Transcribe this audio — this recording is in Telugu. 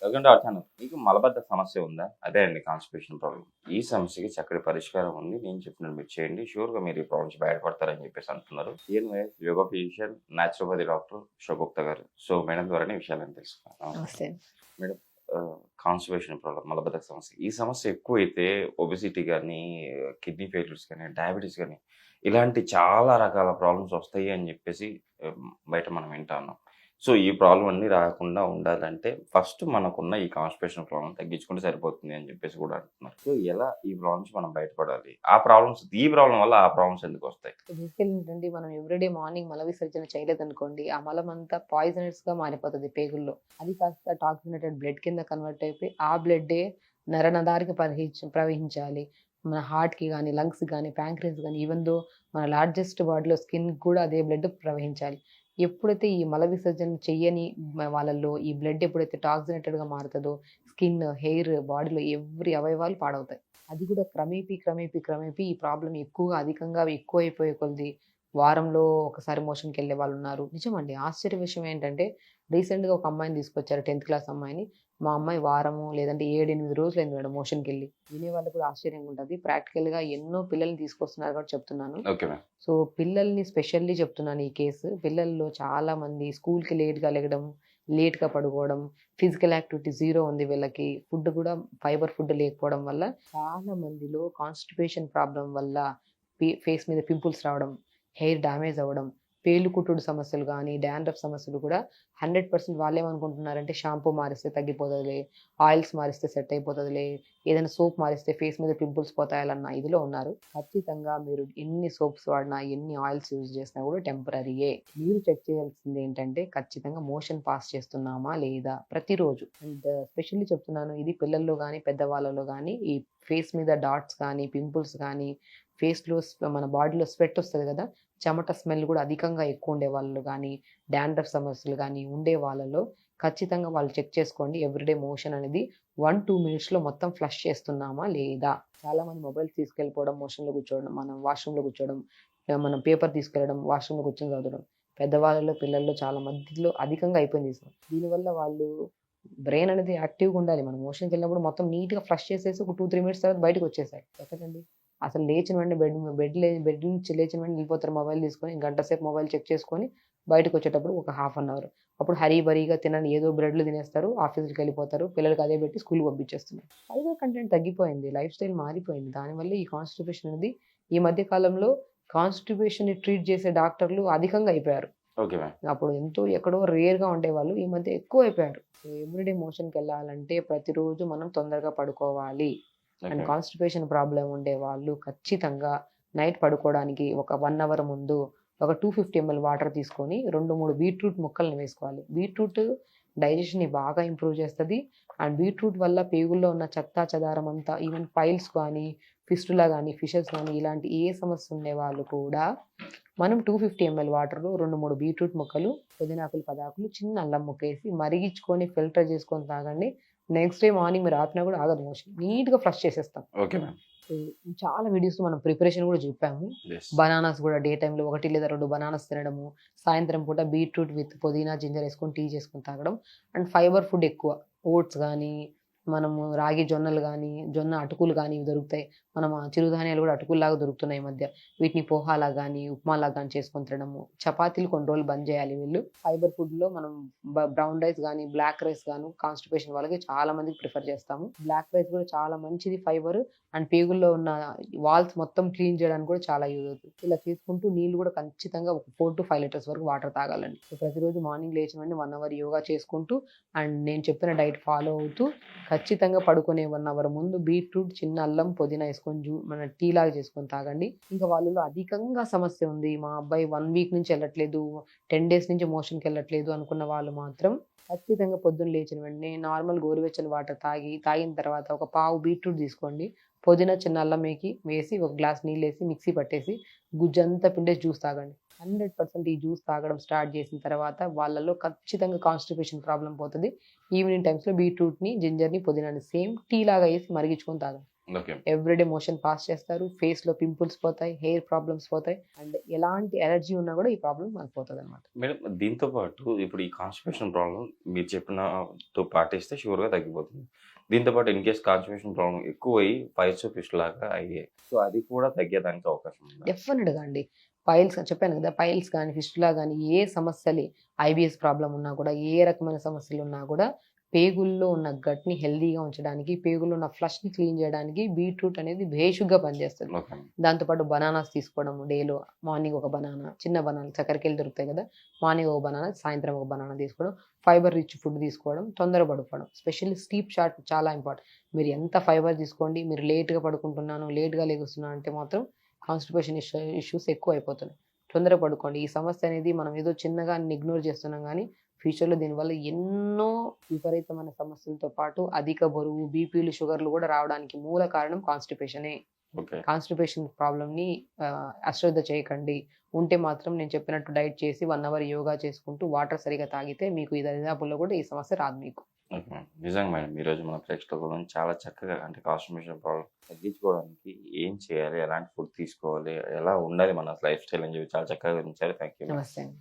ఎందుకంటే అర్థాను మీకు మలబద్ధక సమస్య ఉందా? అదే అండి కాన్‌స్టిపేషన్ ప్రాబ్లమ్. ఈ సమస్యకి చక్కటి పరిష్కారం ఉంది. నేను చెప్పినట్టు మీరు చేయండి. ష్యూర్‌గా మీరు ఈ ప్రాబ్లమ్ నుంచి బయటపడతారని చెప్పేసి అంటున్నారు. Anyway yoga physician, naturopathy doctor Usha Gupta garu. So, madam ద్వారానే ఈ విషయాలన్నీ తెలుసుకున్నాను. నమస్తే. మేడం కాన్‌స్టిపేషన్ ప్రాబ్లమ్ మలబద్ధక సమస్య. ఈ సమస్య ఎక్కువైతే ఒబెసిటీ గానీ, కిడ్నీ ఫెయిల్యూర్స్ గానీ, డయాబెటిస్ గానీ ఇలాంటి చాలా రకాల ప్రాబ్లమ్స్ వస్తాయి అని చెప్పేసి బయట మనం వింటా ఉన్నాం. సో, ఈ ప్రాబ్లమ్ అన్నీ రాకుండా ఉండాలంటే ఫస్ట్ మనకున్న ఈ కాన్‌స్టిపేషన్ ప్రాబ్లమ్ తగ్గించుకుంటే సరిపోతుంది అని చెప్పేసి కూడా అంటున్నారు. సో, ఎలా ఈ ప్రాబ్లమ్ నుంచి మనం బయటపడాలి? ఈ ప్రాబ్లమ్ వల్ల ఆ ప్రాబ్లమ్స్ ఎందుకొస్తాయి? బేసికల్లీ ఏంటంటే మనం ఎవ్రీడే మార్నింగ్ మల విసర్జన చేయలేదనుకోండి, ఆ మలం అంతా పాయిజనస్‌గా మారిపోతది పేగుల్లో. అది కాస్త టాక్సినేటెడ్ బ్లడ్ కింద కన్వర్ట్ అయిపోయి, ఆ బ్లడ్డే నరనరాలకి ప్రవహించాలి. మన హార్ట్‌కి గాని, లంగ్స్‌కి గాని, ప్యాంక్రియాస్ గాని, ఈవెన్ దో మన లార్జెస్ట్ బాడీలో స్కిన్‌కి కూడా అదే బ్లడ్ ప్రవహించాలి. ఎప్పుడైతే ఈ మల విసర్జన చెయ్యని వాళ్ళలో ఈ బ్లడ్ ఎప్పుడైతే టాక్సినేటెడ్‌గా మారుతదో, స్కిన్, హెయిర్, బాడీలో ఎవ్రి అవయవాలు పాడవుతాయి. అది కూడా క్రమేపీ ఈ ప్రాబ్లమ్ అధికంగా ఎక్కువైపోయే కొద్దీ వారంలో ఒకసారి మోషన్‌కెళ్ళే వాళ్ళున్నారు. నిజమండి. ఆశ్చర్య విషయం ఏంటంటే రీసెంట్‌గా ఒక అమ్మాయిని తీసుకొచ్చారు 10థ్ క్లాస్ అమ్మాయిని. మా అమ్మాయి వారము లేదంటే 7, 8 రోజులైంది మేడం మోషన్‌కెళ్ళి. వినేవాళ్ళకి కూడా ఆశ్చర్యంగా ఉంటది. ప్రాక్టికల్‌గా ఎన్నో పిల్లల్ని తీసుకొస్తున్నారు కాబట్టి చెప్తున్నాను. Okay ma'am. సో, పిల్లల్ని స్పెషల్లీ చెప్తున్నాను ఈ కేసు. పిల్లల్లో చాలామంది స్కూల్‌కి లేట్‌గా లెగడం, లేట్‌గా పడుకోవడం, ఫిజికల్ యాక్టివిటీ జీరో ఉంది వీళ్ళకి. ఫుడ్ కూడా ఫైబర్ ఫుడ్ లేకపోవడం వల్ల చాలా మందిలో కాన్‌స్టిపేషన్ ప్రాబ్లమ్ వల్ల ఫేస్ మీద పింపుల్స్ రావడం, హెయిర్ డ్యామేజ్ అవ్వడం, పేలు కుట్టుడు సమస్యలు గానీ, డాండ్రఫ్ సమస్యలు కూడా 100% వాళ్ళేమనుకుంటున్నారంటే షాంపూ మారిస్తే తగ్గిపోతదిలే, ఆయిల్స్ మారిస్తే సెట్ అయిపోతదిలే, ఏదైనా సోప్ మారిస్తే ఫేస్ మీద పింపుల్స్ పోతాయాలన్న ఇదిలో ఉన్నారు. ఖచ్చితంగా మీరు ఎన్ని సోప్స్ వాడినా, ఎన్ని ఆయిల్స్ యూజ్ చేసినా కూడా టెంపరరీయే. మీరు చెక్ చేయాల్సిందేంటంటే ఖచ్చితంగా మోషన్ పాస్ చేస్తున్నామా లేదా ప్రతిరోజు. అండ్ స్పెషల్లీ చెప్తున్నాను ఇది పిల్లల్లో గానీ, పెద్దవాళ్ళలో గానీ ఈ ఫేస్ మీద డాట్స్ కానీ, పింపుల్స్ కానీ, ఫేస్‌లో మన బాడీలో స్వెట్ ఒస్తది గదా! చెమట స్మెల్ గూడా అధికంగా ఎక్కువుండే వాళ్ళు గానీ, డాండ్రఫ్ సమస్యలు గానీ ఉండే వాళ్ళలో ఖచ్చితంగా వాళ్ళు చెక్ చేసుకోండి. ఎవ్రీడే మోషన్ అనేది 1, 2 మినిట్స్‌లో మొత్తం ఫ్లష్ చేస్తున్నామా లేదా? చాలామంది మొబైల్స్ తీసుకెళ్ళిపోవడం, మోషన్‌లో కూర్చోవడం, మనం వాష్‌రూమ్‌లో కూర్చోవడం, మనం పేపర్ తీసుకెళ్ళడం, వాష్‌రూమ్‌లో కూర్చొని చదవడం. పెద్దవాళ్ళలో, పిల్లల్లో చాలా మందిలో అధికంగా అయిపోయింది ఈ దీనివల్ల వాళ్ళు బ్రెయిన్ అనేది యాక్టివ్‌గా ఉండాలి. మనం మోషన్‌కెళ్ళినప్పుడు మొత్తం నీట్‌గా ఫ్లష్ చేసేసి ఒక 2, 3 మినిట్స్ తర్వాత బయటకొచ్చేసాలి. ఎక్కడండి? అసలు లేచిన వెంటనే బెడ్ నుంచి లేచిన వెంటనే వెళ్ళిపోతారు మొబైల్ తీసుకొని. గంట సేపు మొబైల్ చెక్ చేసుకొని బయటకొచ్చేటప్పుడు ఒక హాఫ్ అన్ అవర్. అప్పుడు హరీ బరీగా తినని ఏదో బ్రెడ్‌లు తినేస్తారు. ఆఫీస్‌లకెళ్ళిపోతారు. పిల్లలకి అదే పెట్టి స్కూల్‌కి పంపించేస్తున్నారు. ఫైబర్ కంటెంట్ తగ్గిపోయింది. లైఫ్ స్టైల్ మారిపోయింది. దానివల్ల ఈ కాన్‌స్టిపేషన్ అనేది ఈ మధ్య కాలంలో కాన్‌స్టిపేషన్‌ని ట్రీట్ చేసే డాక్టర్లు అధికంగా అయిపోయారు. Okay ma'am. అప్పుడు ఎక్కడో రేర్‌గా ఉండేవాళ్ళు. ఈ మధ్య ఎక్కువైపోయారు. సో, ఎవ్రీడే మోషన్‌కెళ్ళాలంటే ప్రతిరోజు మనం తొందరగా పడుకోవాలి. And okay. కాన్‌స్టిపేషన్ ప్రాబ్లమ్ ఉండేవాళ్ళు ఖచ్చితంగా నైట్ పడుకోవడానికి ఒక 1 అవర్ ముందు ఒక 250 ఎంఎల్ వాటర్ తీసుకొని 2, 3 బీట్రూట్ ముక్కల్ని వేసుకోవాలి. బీట్రూట్ డైజెషన్‌ని బాగా ఇంప్రూవ్ చేస్తది. అండ్ బీట్రూట్ వల్ల పేగుల్లో ఉన్న చెత్తా చెదారం అంతా ఈవెన్ పైల్స్ కానీ, ఫిస్టులా గానీ, ఫిషెస్ గానీ ఇలాంటి ఏ సమస్య ఉండేవాళ్ళు కూడా మనం 250 ఎంఎల్ వాటర్‌లో 2, 3 బీట్రూట్ ముక్కలు, పుదీనాకులు, పదాకులు, చిన్న అల్లం ముక్కేసి మరిగిచ్చుకొని ఫిల్టర్ చేసుకొని తాగండి. నెక్స్ట్ డే మార్నింగ్ మీరు ఆపినా కూడా ఆగదు మోషన్. నీట్‌గా ఫ్లష్ చేసేస్తాం. Okay ma'am. సో, చాలా వీడియోస్‌లో మనం ప్రిపరేషన్ కూడా చూపాము. యెస్. బనానాస్ కూడా డే టైమ్‌లో 1 లేదా 2 బనానాస్ తినడము, సాయంత్రం పూట బీట్రూట్ విత్ పుదీనా, జింజర్ ఏసుకొని టీ చేసుకొని తాగడం. అండ్ ఫైబర్ ఫుడ్ ఎక్కువ. ఓట్స్ గానీ, మనము రాగి జొన్నలు గానీ, జొన్న అటుకులు గానీ ఇవి దొరుకుతాయి. మనం చిరుధాన్యాలు కూడా అటుకుల్లాగా దొరుకుతున్నాయి ఈ మధ్య. వీటిని పోహాలా గానీ, ఉప్మాలాగా గానీ చేసుకొని తినడము. చపాతీలు కొన్ని రోజులు బంద్ చేయాలి వీళ్ళు. ఫైబర్ ఫుడ్‌లో మనం బ్రౌన్ రైస్ గానీ, బ్లాక్ రైస్ గాను కాన్‌స్టిపేషన్ వాళ్ళకి చాలా మందికి ప్రిఫర్ చేస్తాము. బ్లాక్ రైస్ కూడా చాలా మంచిది ఫైబర్. అండ్ పేగుల్లో ఉన్న వాల్స్ మొత్తం క్లీన్ చేయడానికి కూడా చాలా యూజ్ అవుతుంది. ఇలా చేసుకుంటూ నీళ్ళు కూడా ఖచ్చితంగా ఒక 4-5 లీటర్స్ వరకు వాటర్ తాగాలండి. సో, ప్రతిరోజు మార్నింగ్ లేచిన వెంటనే 1 అవర్ యోగా చేసుకుంటూ అండ్ నేను చెప్పిన డైట్ ఫాలో అవుతూ ఖచ్చితంగా పడుకునే 1 అవర్ ముందు బీట్రూట్, చిన్న అల్లం, పుదీనా ఏసుకొని మన టీ లాగా చేసుకొని తాగండి. ఇంకా వాళ్ళలో అధికంగా సమస్య ఉంది. మా అబ్బాయి 1 వీక్ నుంచి ఎళ్ళట్లేదు, 10 డేస్ నుంచి మోషన్‌కెళ్ళట్లేదు అనుకున్న వాళ్ళు మాత్రం ఖచ్చితంగా పొద్దున్న లేచిన వెంటనే నార్మల్ గోరువెచ్చని వాటర్ తాగిన తర్వాత ఒక పావు బీట్రూట్ తీసుకోండి. పుదీనా, చిన్న అల్లం వేసి ఒక గ్లాస్ నీళ్ళేసి మిక్సీ పట్టేసి గుజ్జంతా పిండేసి జ్యూస్ తాగండి. 100% ఈ జ్యూస్ తాగడం స్టార్ట్ చేసిన తర్వాత వాళ్ళలో ఖచ్చితంగా కాన్‌స్టిపేషన్ ప్రాబ్లమ్ పోతది. ఈవినింగ్ టైమ్స్‌లో బీట్రూట్‌ని, జింజర్‌ని, పుదీనాని సేమ్ టీ లాగా ఏసి మరిగించుకొని తాగండి. ఓకే. ఎవ్రీడే మోషన్ పాస్ చేస్తారు. ఫేస్‌లో పింపుల్స్ పోతాయి. హెయిర్ ప్రాబ్లమ్స్ పోతాయి. అండ్ ఎలాంటి అలర్జీ ఉన్నా కూడా ఈ ప్రాబ్లమ్ మనకు పోతదనమాట. మేడం దీంతో పాటు ఇప్పుడు ఈ కాన్‌స్టిపేషన్ ప్రాబ్లమ్ మీరు చెప్పినతో పాటిస్తే షూర్‌గా తగ్గిపోతుంది. దీంతో పాటు ఇన్ కేస్ కాన్‌స్టిపేషన్ ప్రాబ్లమ్ ఎక్కువయ్యి పైల్స్, ఫిస్ట్ లాగా అయ్యాయి. సో అది కూడా తగ్గేదానికి అవకాశం ఉందా? డెఫినిట్‌గా అండి. పైల్స్ చెప్పాను కదా! పైల్స్ గాని, ఫిస్టులా గాని ఏ సమస్యలు ఐబీఎస్ ప్రాబ్లమ్ ఉన్నా కూడా, ఏ రకమైన సమస్యలున్నా కూడా పేగుల్లో ఉన్న గట్‌ని హెల్తీగా ఉంచడానికి, పేగుల్లో ఉన్న ఫ్లష్‌ని క్లీన్ చేయడానికి బీట్రూట్ అనేది భేషుగ్గా పనిచేస్తది. ఓకే. దాంతో పాటు బనానాస్ తీసుకోవడం డేలో మార్నింగ్ ఒక బనానా, చిన్న బనానా చక్కెరకేళి దొరుకుతాయి కదా! మార్నింగ్ ఒక బనానా, సాయంత్రం ఒక బనానా తీసుకోవడం, ఫైబర్ రిచ్ ఫుడ్ తీసుకోవడం, తొందరగా పడుకోవడం. స్పెషల్లీ స్లీప్ షార్ట్ చాలా ఇంపార్టెంట్. మీరు ఎంత ఫైబర్ తీసుకోండి, మీరు లేట్‌గా పడుకుంటున్నాను, లేట్‌గా లెగుస్తున్నాను అంటే మాత్రం కాన్‌స్టిపేషన్ ఇష్యూస్ ఎక్కువైపోతున్నాయి. తొందరగా పడుకోండి. ఈ సమస్య అనేది మనం ఏదో చిన్నగా ఇగ్నోర్ చేస్తున్నాం గానీ, ఫ్యూచర్‌లో దీనివల్ల ఎన్నో విపరీతమైన సమస్యలతో పాటు అధిక బరువు, బీపీలు, షుగర్‌లు గూడా రావడానికి మూల కారణం కాన్‌స్టిపేషనే. ఓకే. కాన్‌స్టిపేషన్ ప్రాబ్లమ్‌ని అశ్రద్ధ చేయకండి. ఉంటే మాత్రం నేను చెప్పినట్టు డైట్ చేసి 1 అవర్ యోగా చేసుకుంటూ వాటర్ సరిగ్గా తాగితే మీకు ఈ దరిదాపుల్లో కూడా ఈ సమస్య రాదు మీకు. Okay madam. నిజంగా మేడం. ఈరోజు మన ప్రేక్షకుల గురించి చాలా చక్కగా అంటే కాన్‌స్టిపేషన్ ప్రాబ్లమ్ తగ్గించుకోవడానికి ఏం చేయాలి? ఎలాంటి ఫుడ్ తీసుకోవాలి? ఎలా ఉండాలి మన లైఫ్ స్టైల్ అని చెప్పి చాలా చక్కగా వివరించారు. Thank you madam. నమస్తే అండి.